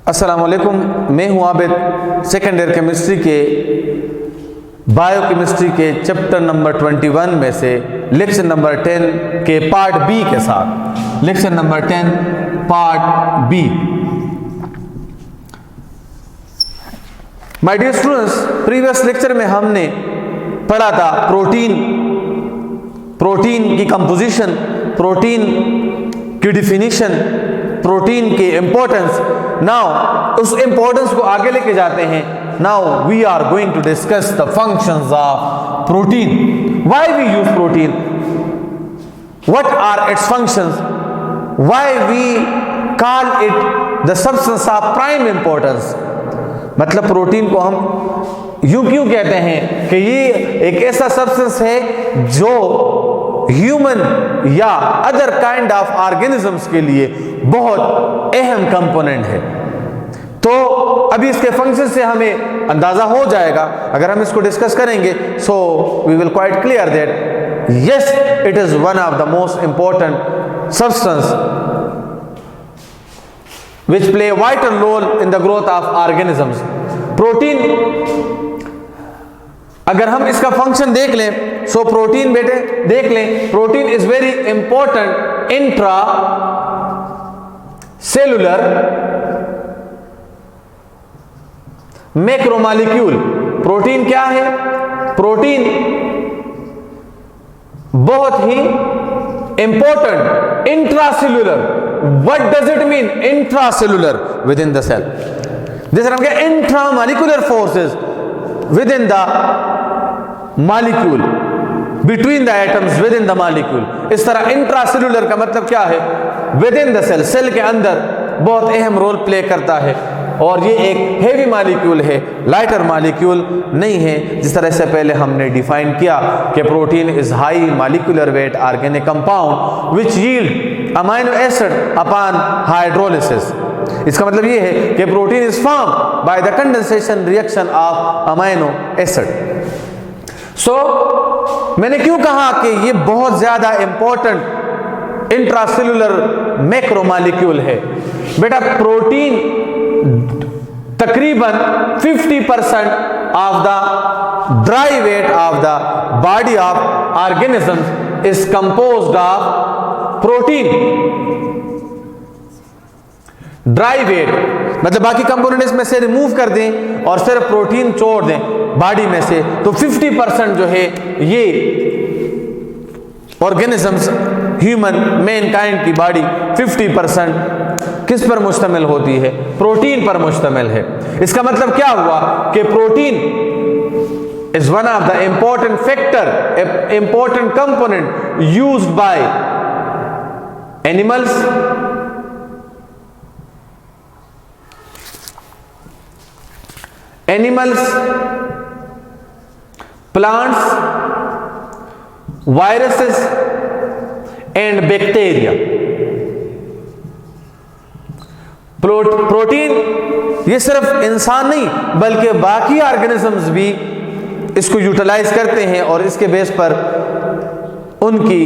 अस्सलाम वालेकुम, मैं हूं आबिद। सेकेंड ईयर केमिस्ट्री के बायोकेमिस्ट्री के चैप्टर नंबर 21 में से लेक्चर नंबर 10 के पार्ट बी के साथ, lecture number 10 part B. My dear students, previous lecture में हमने पढ़ा था प्रोटीन की कंपोजिशन, प्रोटीन की डिफिनीशन, प्रोटीन की इंपॉर्टेंस। नाउ उस इंपॉर्टेंस को आगे लेके जाते हैं। Now we are going to discuss the functions of protein, why we use protein, what are its functions, why we call it the substance of prime importance. मतलब protein को हम यूं क्यों कहते हैं कि ये एक ऐसा सब्सटेंस है जो ह्यूमन या अदर काइंड ऑफ ऑर्गेनिजम्स के लिए बहुत अहम कंपोनेंट है। तो अभी इसके फंक्शन से हमें अंदाजा हो जाएगा अगर हम इसको डिस्कस करेंगे। So we will quite clear that yes, it is one of the most important substance which play a vital role in the growth of organisms. Protein, अगर हम इसका फंक्शन देख लें, सो प्रोटीन बेटे देख लें, protein is very important intra cellular macromolecule. Protein क्या है? प्रोटीन बहुत ही important intracellular. What does it mean? Intracellular, within the cell. जैसे हम कहें intramolecular forces within the molecule, between the atoms within the molecule. इस तरह intracellular का मतलब क्या है? Within the cell, सेल के अंदर बहुत अहम रोल प्ले करता है। और ये एक हेवी मॉलिक्यूल है, लाइटर मॉलिक्यूल नहीं है। जिस तरह से पहले हमने डिफाइन किया कि protein is high molecular weight organic compound which yield amino acid upon hydrolysis. इसका मतलब ये है कि protein is form by the condensation reaction of amino acid. So मैंने क्यों कहा कि ये बहुत ज्यादा इंपॉर्टेंट इंट्रासेलुलर मैक्रोमॉलिक्यूल है? बेटा प्रोटीन तकरीबन 50% of the dry weight of the body of organism is composed of protein. Dry weight मतलब बाकी कंपोनेंट इसमें से रिमूव कर दें और सिर्फ प्रोटीन छोड़ दें बॉडी में से, तो 50% जो है ये ऑर्गेनिजम्स, ह्यूमन मैनकाइंड की बॉडी 50% किस पर मुश्तमिल होती है? प्रोटीन पर मुश्तमिल है। इसका मतलब क्या हुआ कि protein is one of the important factor, important component used by animals, plants, viruses and bacteria. Protein ये सिर्फ इंसान नहीं बल्कि बाकी ऑर्गेनिजम्स भी इसको यूटिलाइज करते हैं और इसके बेस पर उनकी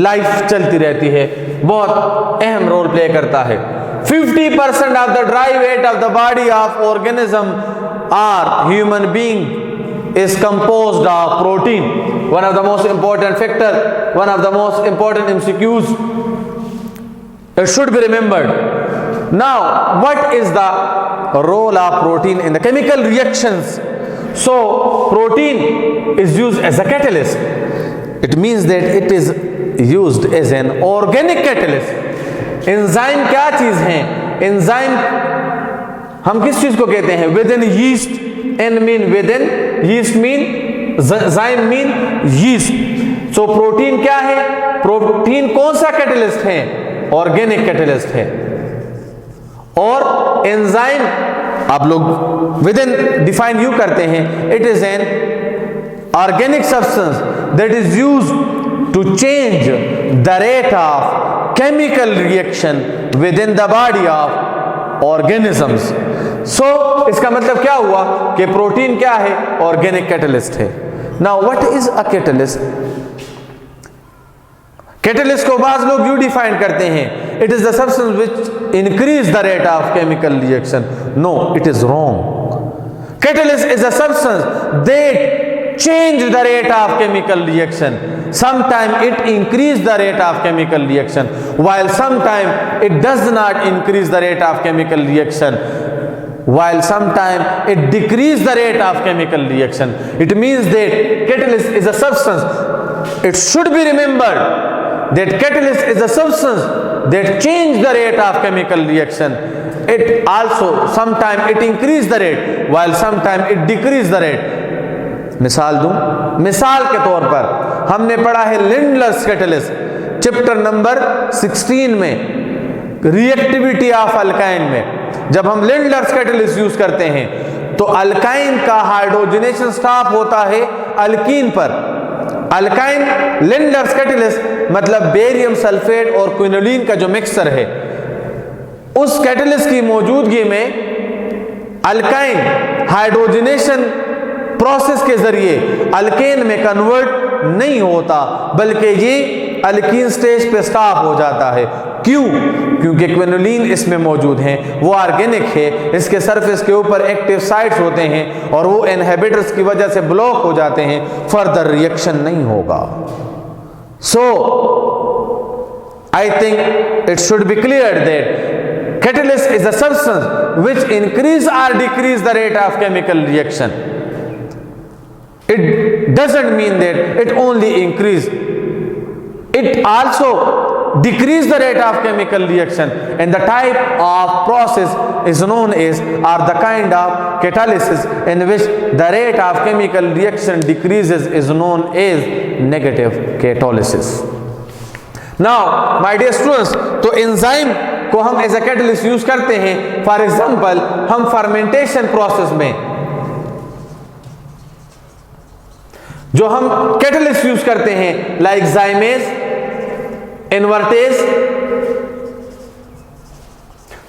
लाइफ चलती रहती है, बहुत अहम रोल प्ले करता है। 50% of the dry weight of the body of organism or human being is composed of protein. One of the most important factor, one of the most important MCQs, it should be remembered. Now, what is the role of protein in the chemical reactions? So, protein is used as a catalyst. It means that it is used as an organic catalyst. Enzyme क्या चीज है? Enzyme हम किस चीज को कहते हैं? Within yeast, and mean within, yeast mean, zyme mean yeast. So, protein क्या है? Protein कौन सा catalyst है? Organic catalyst है। और एंजाइम आप लोग विद इन डिफाइन यू करते हैं, it is an organic substance that is used to change the rate of chemical reaction within the body of organisms. So इसका मतलब क्या हुआ कि प्रोटीन क्या है? ऑर्गेनिक कैटलिस्ट है। Now what is a catalyst? Catalyst को बाज लोग यू डिफाइन करते हैं, it is the substance which increase the rate of chemical reaction. No, it is wrong. Catalyst is a substance that change the rate of chemical reaction. Sometimes it increase the rate of chemical reaction, while sometimes it does not increase the rate of chemical reaction, while sometimes it decrease the rate of chemical reaction. It means that catalyst is a substance. It should be remembered that catalyst is a substance that change the rate of chemical reaction. It also sometimes it increase the rate, while sometimes it decrease the rate. मिसाल दूं, मिसाल के तौर पर हमने पढ़ा है Lindlar's catalyst chapter number 16 में, रिएक्टिविटी ऑफ अल्काइन में। जब हम लिंडलर्स कैटलिस्ट यूज करते हैं तो अल्काइन का हाइड्रोजनेशन स्टॉप होता है अल्कीन पर। अल्काइन लिंडलर्स कैटलिस्ट मतलब बेरियम सल्फेट और क्विनोलिन का जो मिक्सचर है, उस कैटलिस्ट की मौजूदगी में अल्काइन हाइड्रोजनेशन प्रोसेस के जरिए अल्केन में कन्वर्ट नहीं होता, बल्कि ये अल्कीन स्टेज पे स्टॉप हो जाता है। क्यों? क्योंकि क्विनोलिन इसमें मौजूद हैं, वो ऑर्गेनिक है, इसके सरफेस के ऊपर एक्टिव साइट्स होते हैं और वो इनहिबिटर्स की वजह से ब्लॉक हो जाते हैं, फर्दर रिएक्शन नहीं होगा। So I think it should be clear that catalyst is a substance which increase और decrease the rate of chemical reaction. It doesn't mean that it only increase, it also decrease the rate of chemical reaction, and the type of process is known as, or the kind of catalysis in which the rate of chemical reaction decreases is known as negative catalysis. Now my dear students, तो enzyme को हम as a catalyst use करते हैं। For example हम fermentation process में जो हम catalyst use करते हैं, लाइक जाइमेज, इन्वर्टेज,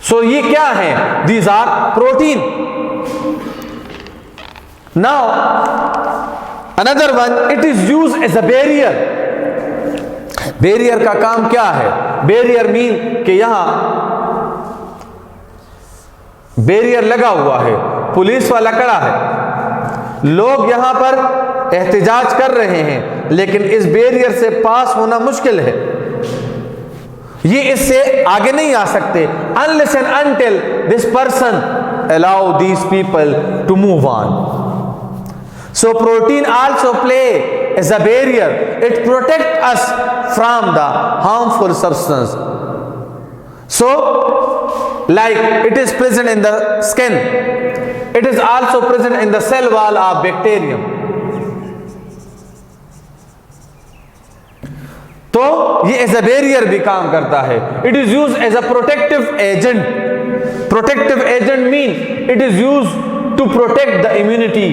सो ये क्या है? These are protein. Now another one, it is use as a barrier. Barrier का काम क्या है? बैरियर मीन कि यहां बैरियर लगा हुआ है, पुलिस वाला खड़ा है, लोग यहां पर एहतिजाज कर रहे हैं, लेकिन इस बैरियर से पास होना मुश्किल है, ये इससे आगे नहीं आ सकते unless and until this person allow these people to move on. So protein also play as a barrier. It protects us from the harmful substance. So like it is present in the skin, it is also present in the cell wall of bacterium. तो ये as a barrier भी काम करता है। It is use as a protective agent. Protective agent mean it is use to protect the immunity,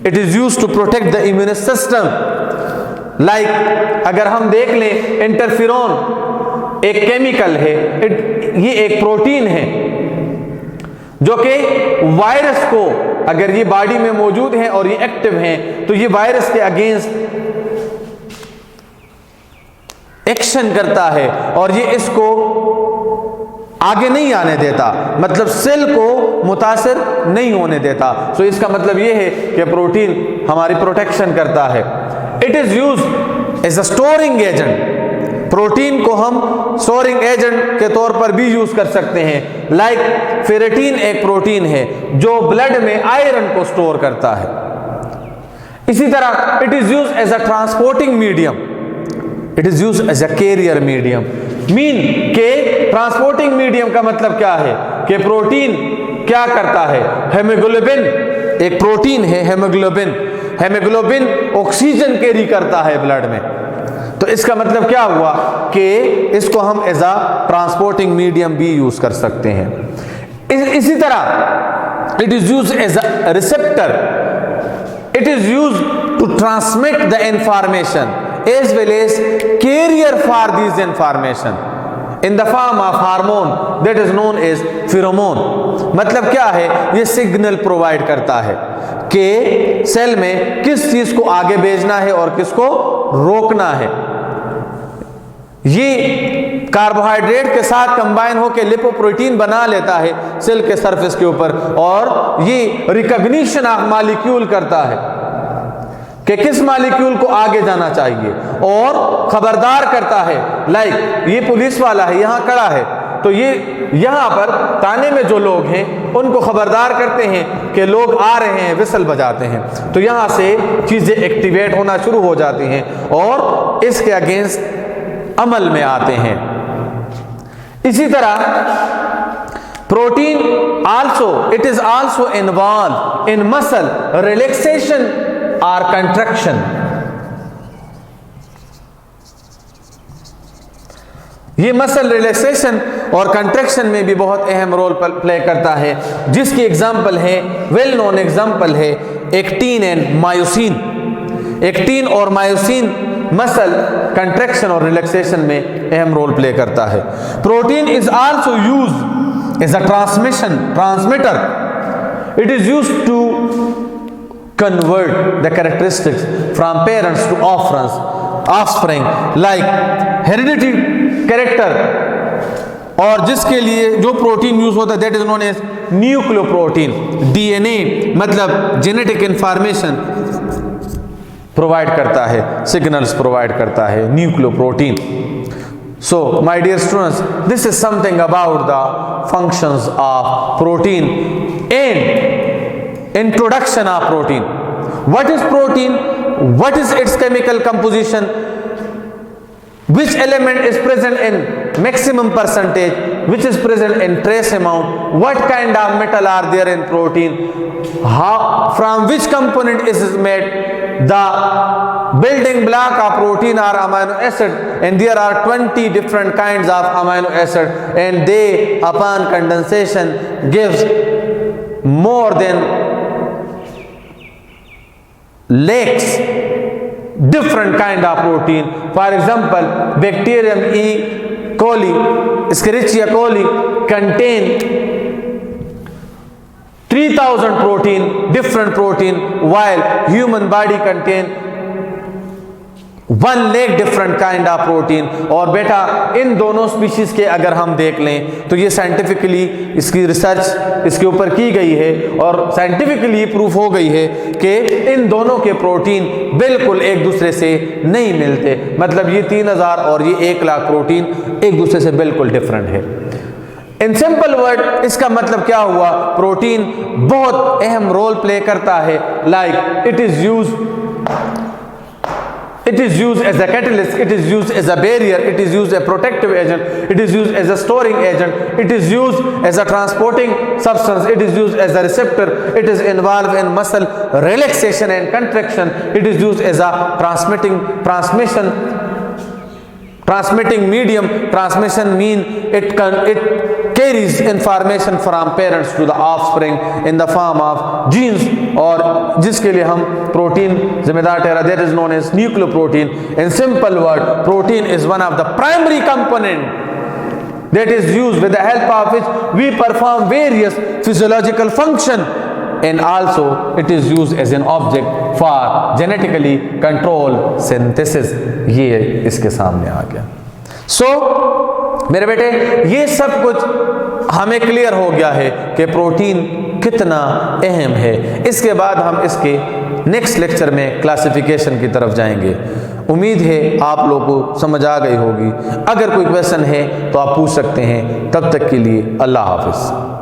it is use to protect the immune system. Like अगर हम देख लें, इंटरफेरोन एक केमिकल है, ये एक प्रोटीन है जो कि वायरस को, अगर ये बॉडी में मौजूद है और ये एक्टिव है, तो ये वायरस के अगेंस्ट एक्शन करता है और ये इसको आगे नहीं आने देता, मतलब सेल को मुतासिर नहीं होने देता। सो इसका मतलब ये है कि प्रोटीन हमारी प्रोटेक्शन करता है। It is use as a storing agent. Protein को हम स्टोरिंग एजेंट के तौर पर भी यूज कर सकते हैं। लाइक फेरेटिन एक प्रोटीन है जो ब्लड में आयरन को स्टोर करता है। इसी तरह it is use as a transporting medium, it is use as a carrier medium. Mean के ट्रांसपोर्टिंग मीडियम का मतलब क्या है कि प्रोटीन क्या करता है? हेमोग्लोबिन एक प्रोटीन है, हेमोग्लोबिन। हेमोग्लोबिन ऑक्सीजन कैरी करता है ब्लड में, तो इसका मतलब क्या हुआ कि इसको हम एज अ ट्रांसपोर्टिंग मीडियम भी यूज कर सकते हैं। इसी तरह it is use as a receptor. It is use to transmit the information as well as carrier for these information in the form of hormone that is known as pheromone। मतलब क्या है? ये signal provide करता है कि cell में किस चीज को आगे भेजना है और किसको रोकना है। ये कार्बोहाइड्रेट के साथ कंबाइन होकर लिपोप्रोटीन बना लेता है सेल के सरफेस के ऊपर, और ये रिकॉग्निशन ऑफ मॉलिक्यूल करता है कि किस मॉलिक्यूल को आगे जाना चाहिए, और खबरदार करता है। लाइक ये पुलिस वाला है, यहाँ खड़ा है, तो ये यहाँ पर थाने में जो लोग हैं उनको खबरदार करते हैं कि लोग आ रहे हैं, विसल बजाते हैं, तो यहाँ से चीज़ें एक्टिवेट होना शुरू हो जाती हैं और इसके अगेंस्ट अमल में आते हैं। इसी तरह protein also, it is also involve in muscle relaxation और कंट्रैक्शन। ये मसल रिलैक्सेशन और कंट्रैक्शन में भी बहुत अहम रोल प्ले करता है, जिसकी एग्जांपल है, वेल नोन एग्जांपल है एक्टिन एंड मायोसिन। एक्टिन और मायोसिन मसल कंट्रैक्शन और रिलैक्सेशन में अहम रोल प्ले करता है। Protein is also used as a transmitter. It is used to convert the characteristics from parents to offspring like heredity character, और जिसके लिए जो प्रोटीन यूज होता है that is known as nucleoprotein. DNA मतलब genetic information provide करता है, signals provide करता है nucleoprotein. So my dear students, this is something about the functions of protein and introduction of protein. What is protein? What is its chemical composition? Which element is present in maximum percentage? Which is present in trace amount? What kind of metal are there in protein? How, from which component is it made? The building block of protein are amino acid, and there are 20 different kinds of amino acid, and they upon condensation gives more than lakes different kind of protein. For example, bacterium E. coli, Escherichia coli contain 3000 protein, different protein, while human body contain 1 lakh different kind of protein। और बेटा इन दोनों species के अगर हम देख लें तो ये साइंटिफिकली इसकी रिसर्च इसके ऊपर की गई है और साइंटिफिकली प्रूफ हो गई है कि इन दोनों के प्रोटीन बिल्कुल एक दूसरे से नहीं मिलते। मतलब ये 3000 और ये 1 लाख प्रोटीन एक दूसरे से बिल्कुल डिफरेंट है। इन सिंपल वर्ड इसका मतलब क्या हुआ? प्रोटीन बहुत अहम रोल प्ले करता है। Like it is used as a catalyst, it is used as a barrier, it is used as a protective agent, it is used as a storing agent, it is used as a transporting substance, it is used as a receptor, it is involved in muscle relaxation and contraction, it is used as a transmitting medium. Transmission mean it carries information from parents to the offspring in the form of genes, और जिसके लिए हम protein जिम्मेदार ठहरा, that is known as nucleoprotein. In simple word, protein is one of the primary component that is used with the help of which we perform various physiological function, and also it is used as an object for genetically controlled synthesis. ये इसके सामने आ गया। मेरे बेटे ये सब कुछ हमें क्लियर हो गया है कि प्रोटीन कितना अहम है। इसके बाद हम इसके नेक्स्ट लेक्चर में क्लासिफिकेशन की तरफ जाएंगे। उम्मीद है आप लोगों को समझ आ गई होगी। अगर कोई क्वेश्चन है तो आप पूछ सकते हैं। तब तक के लिए अल्लाह हाफिज़।